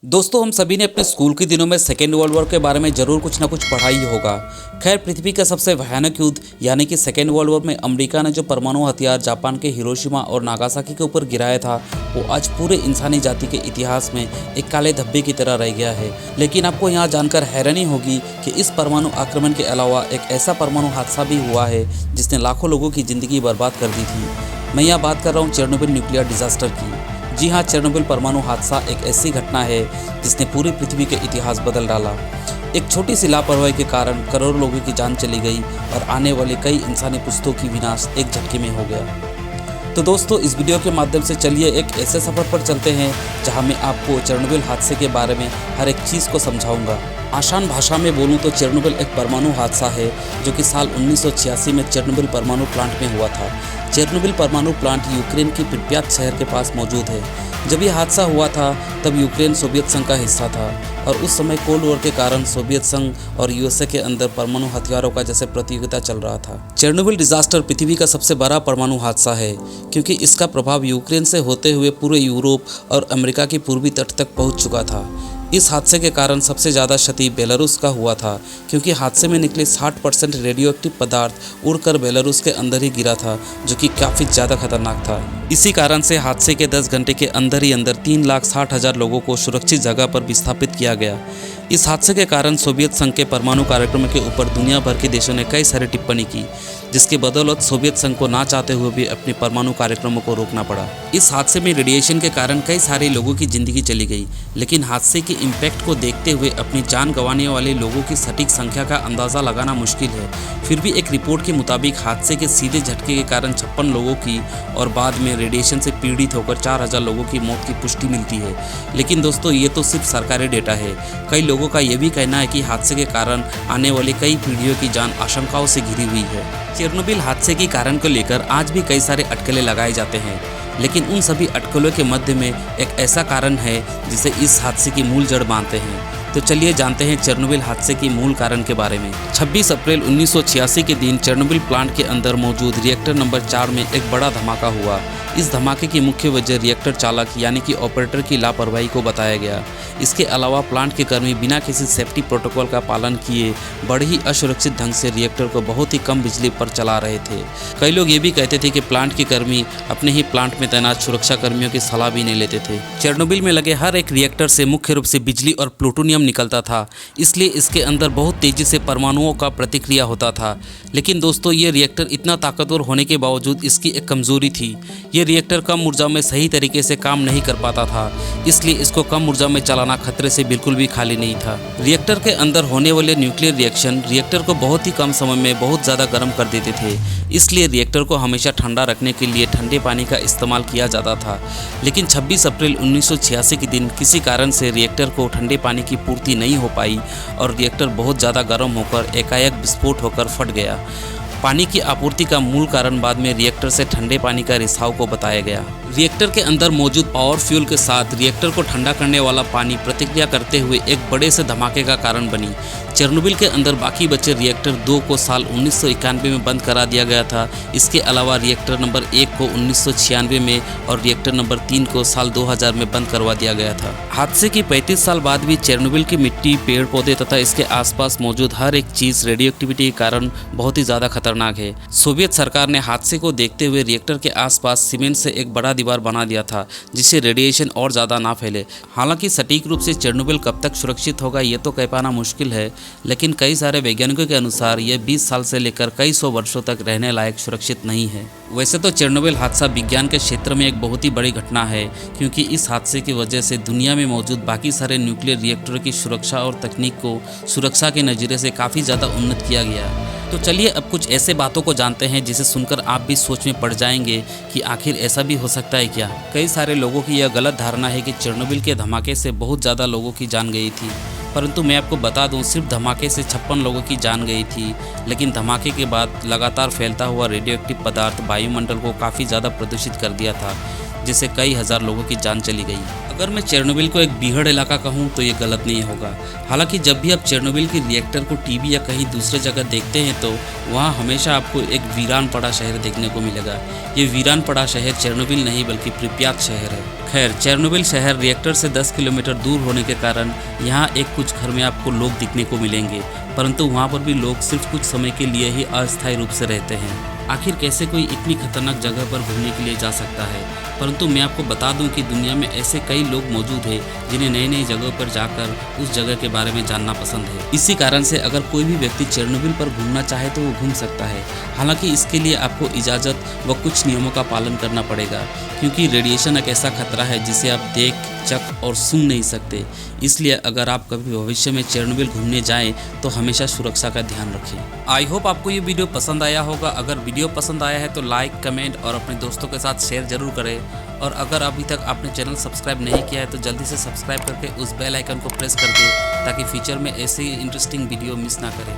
दोस्तों, हम सभी ने अपने स्कूल के दिनों में सेकेंड वर्ल्ड वॉर के बारे में ज़रूर कुछ ना कुछ पढ़ा ही होगा। खैर, पृथ्वी का सबसे भयानक युद्ध यानी कि सेकेंड वर्ल्ड वॉर में अमेरिका ने जो परमाणु हथियार जापान के हिरोशिमा और नागासाकी के ऊपर गिराया था, वो आज पूरे इंसानी जाति के इतिहास में एक काले धब्बे की तरह रह गया है। लेकिन आपको यहाँ जानकर हैरानी होगी कि इस परमाणु आक्रमण के अलावा एक ऐसा परमाणु हादसा भी हुआ है जिसने लाखों लोगों की ज़िंदगी बर्बाद कर दी थी। मैं यहाँ बात कर रहा हूँ चेरनोबिल न्यूक्लियर डिजास्टर की। जी हाँ, चेरनोबिल परमाणु हादसा एक ऐसी घटना है जिसने पूरी पृथ्वी के इतिहास बदल डाला। एक छोटी सी लापरवाही के कारण करोड़ों लोगों की जान चली गई और आने वाले कई इंसानी पुश्तों की विनाश एक झटके में हो गया। तो दोस्तों, इस वीडियो के माध्यम से चलिए एक ऐसे सफ़र पर चलते हैं जहां मैं आपको चेरनोबिल हादसे के बारे में हर एक चीज़ को समझाऊंगा। आसान भाषा में बोलूं तो चेरनोबिल एक परमाणु हादसा है जो कि साल 1986 में चेरनोबिल परमाणु प्लांट में हुआ था। चेरनोबिल परमाणु प्लांट यूक्रेन की प्रिप्यात शहर के पास मौजूद है। जब यह हादसा हुआ था तब यूक्रेन सोवियत संघ का हिस्सा था और उस समय कोल्ड वॉर के कारण सोवियत संघ और यूएसए के अंदर परमाणु हथियारों का जैसे प्रतियोगिता चल रहा था। चेरनोबिल डिजास्टर पृथ्वी का सबसे बड़ा परमाणु हादसा है क्योंकि इसका प्रभाव यूक्रेन से होते हुए पूरे यूरोप और अमेरिका के पूर्वी तट तक पहुंच चुका था। इस हादसे के कारण सबसे ज़्यादा क्षति बेलारूस का हुआ था क्योंकि हादसे में निकले 60% रेडियोएक्टिव पदार्थ उड़कर बेलारूस के अंदर ही गिरा था, जो कि काफ़ी ज़्यादा खतरनाक था। इसी कारण से हादसे के 10 घंटे के अंदर ही अंदर 3,60,000 लोगों को सुरक्षित जगह पर विस्थापित किया गया। इस हादसे के कारण सोवियत संघ के परमाणु कार्यक्रम के ऊपर दुनिया भर के देशों ने कई सारी टिप्पणी की, जिसकी बदौलत सोवियत संघ को ना चाहते हुए भी अपने परमाणु कार्यक्रमों को रोकना पड़ा। इस हादसे में रेडिएशन के कारण कई सारे लोगों की जिंदगी चली गई, लेकिन हादसे के इम्पैक्ट को देखते हुए अपनी जान गंवाने वाले लोगों की सटीक संख्या का अंदाज़ा लगाना मुश्किल है। फिर भी एक रिपोर्ट के मुताबिक हादसे के सीधे झटके के कारण 56 लोगों की और बाद में रेडिएशन से पीड़ित होकर 4,000 लोगों की मौत की पुष्टि मिलती है। लेकिन दोस्तों, ये तो सिर्फ सरकारी डेटा है। कई लोगों का यह भी कहना है कि हादसे के कारण आने वाली कई पीढ़ियों की जान आशंकाओं से घिरी हुई है। चेरनोबिल हादसे के कारण को लेकर आज भी कई सारे अटकलें लगाए जाते हैं, लेकिन उन सभी अटकलों के मध्य में एक ऐसा कारण है जिसे इस हादसे की मूल जड़ मानते हैं। तो चलिए जानते हैं चेरनोबिल हादसे के मूल कारण के बारे में। 26 अप्रैल 1986 के दिन चेरनोबिल प्लांट के अंदर मौजूद रिएक्टर नंबर 4 में एक बड़ा धमाका हुआ। इस धमाके की मुख्य वजह रिएक्टर चालक यानी कि ऑपरेटर की लापरवाही को बताया गया। इसके अलावा प्लांट के कर्मी बिना किसी सेफ्टी प्रोटोकॉल का पालन किए बड़े ही असुरक्षित ढंग से रिएक्टर को बहुत ही कम बिजली पर चला रहे थे। कई लोग ये भी कहते थे कि प्लांट के कर्मी अपने ही प्लांट में तैनात सुरक्षा कर्मियों की सलाह भी नहीं लेते थे। चेरनोबिल में लगे हर एक रिएक्टर से मुख्य रूप से बिजली और प्लूटोनियम निकलता था, इसलिए इसके अंदर बहुत तेजी से परमाणुओं का प्रतिक्रिया होता था। लेकिन दोस्तों, ये रिएक्टर इतना ताकतवर होने के बावजूद इसकी एक कमजोरी थी। ये रिएक्टर कम ऊर्जा में सही तरीके से काम नहीं कर पाता था, इसलिए इसको कम ऊर्जा में चलाना खतरे से बिल्कुल भी खाली नहीं था। रिएक्टर के अंदर होने वाले न्यूक्लियर रिएक्शन रिएक्टर को बहुत ही कम समय में बहुत ज़्यादा गर्म कर देते थे, इसलिए रिएक्टर को हमेशा ठंडा रखने के लिए ठंडे पानी का इस्तेमाल किया जाता था। लेकिन 26 अप्रैल 1986 के दिन किसी कारण से रिएक्टर को ठंडे पानी की पूर्ति नहीं हो पाई और रिएक्टर बहुत ज़्यादा गर्म होकर एकाएक विस्फोट होकर फट गया। पानी की आपूर्ति का मूल कारण बाद में रिएक्टर से ठंडे पानी का रिसाव को बताया गया। रिएक्टर के अंदर मौजूद पावर फ्यूल के साथ रिएक्टर को ठंडा करने वाला पानी प्रतिक्रिया करते हुए एक बड़े से धमाके का कारण बनी। चेरनोबिल के अंदर बाकी बचे रिएक्टर 2 को साल 1991 में बंद करा दिया गया था। इसके अलावा रिएक्टर नंबर 1 को 1996 में और रिएक्टर नंबर 3 को साल 2000 में बंद करवा दिया गया था। हादसे के 35 साल बाद भी चेरनोबिल की मिट्टी, पेड़ पौधे तथा इसके आसपास मौजूद हर एक चीज़ रेडियोएक्टिविटी के कारण बहुत ही ज़्यादा खतरनाक है। सोवियत सरकार ने हादसे को देखते हुए रिएक्टर के आसपास सीमेंट से एक बड़ा दीवार बना दिया था, जिससे रेडिएशन और ज़्यादा ना फैले। हालांकि सटीक रूप से चेरनोबिल कब तक सुरक्षित होगा ये तो कह पाना मुश्किल है, लेकिन कई सारे वैज्ञानिकों के अनुसार यह 20 साल से लेकर कई सौ वर्षों तक रहने लायक सुरक्षित नहीं है। वैसे तो चेरनोबिल हादसा विज्ञान के क्षेत्र में एक बहुत ही बड़ी घटना है, क्योंकि इस हादसे की वजह से दुनिया में मौजूद बाकी सारे न्यूक्लियर रिएक्टरों की सुरक्षा और तकनीक को सुरक्षा के नज़रिए से काफ़ी ज़्यादा उन्नत किया गया। तो चलिए अब कुछ ऐसे बातों को जानते हैं जिसे सुनकर आप भी सोच में पड़ जाएंगे कि आखिर ऐसा भी हो सकता है क्या। कई सारे लोगों की यह गलत धारणा है कि चेरनोबिल के धमाके से बहुत ज़्यादा लोगों की जान गई थी, परंतु मैं आपको बता दूं सिर्फ धमाके से 56 लोगों की जान गई थी, लेकिन धमाके के बाद लगातार फैलता हुआ रेडियोएक्टिव पदार्थ वायुमंडल को काफ़ी ज़्यादा प्रदूषित कर दिया था, जिससे कई हजार लोगों की जान चली गई। अगर मैं चेरनोबिल को एक बीहड़ इलाका कहूँ तो ये गलत नहीं होगा। हालांकि जब भी आप चेरनोबिल के रिएक्टर को टीवी या कहीं दूसरे जगह देखते हैं तो वहाँ हमेशा आपको एक वीरान पड़ा शहर देखने को मिलेगा। ये वीरान पड़ा शहर चेरनोबिल नहीं बल्कि प्रिप्यात शहर है। खैर, चेरनोबिल शहर रिएक्टर से 10 किलोमीटर दूर होने के कारण यहाँ एक कुछ घर में आपको लोग दिखने को मिलेंगे, परंतु वहाँ पर भी लोग सिर्फ कुछ समय के लिए ही अस्थायी रूप से रहते हैं। आखिर कैसे कोई इतनी खतरनाक जगह पर घूमने के लिए जा सकता है? परंतु मैं आपको बता दूं कि दुनिया में ऐसे कई लोग मौजूद हैं जिन्हें नई नई जगहों पर जाकर उस जगह के बारे में जानना पसंद है। इसी कारण से अगर कोई भी व्यक्ति चेरनोबिल पर घूमना चाहे तो वो घूम सकता है। हालांकि इसके लिए आपको इजाज़त व कुछ नियमों का पालन करना पड़ेगा, क्योंकि रेडिएशन एक ऐसा खतरा है जिसे आप देख, चख और सुन नहीं सकते। इसलिए अगर आप कभी भविष्य में चेरनोबिल घूमने जाएं तो हमेशा सुरक्षा का ध्यान रखें। आई होप आपको ये वीडियो पसंद आया होगा। अगर वीडियो पसंद आया है तो लाइक, कमेंट और अपने दोस्तों के साथ शेयर जरूर करें। और अगर अभी तक आपने चैनल सब्सक्राइब नहीं किया है तो जल्दी से सब्सक्राइब करके उस बेल आइकन को प्रेस कर दें ताकि फ्यूचर में ऐसे ही इंटरेस्टिंग वीडियो मिस ना करें।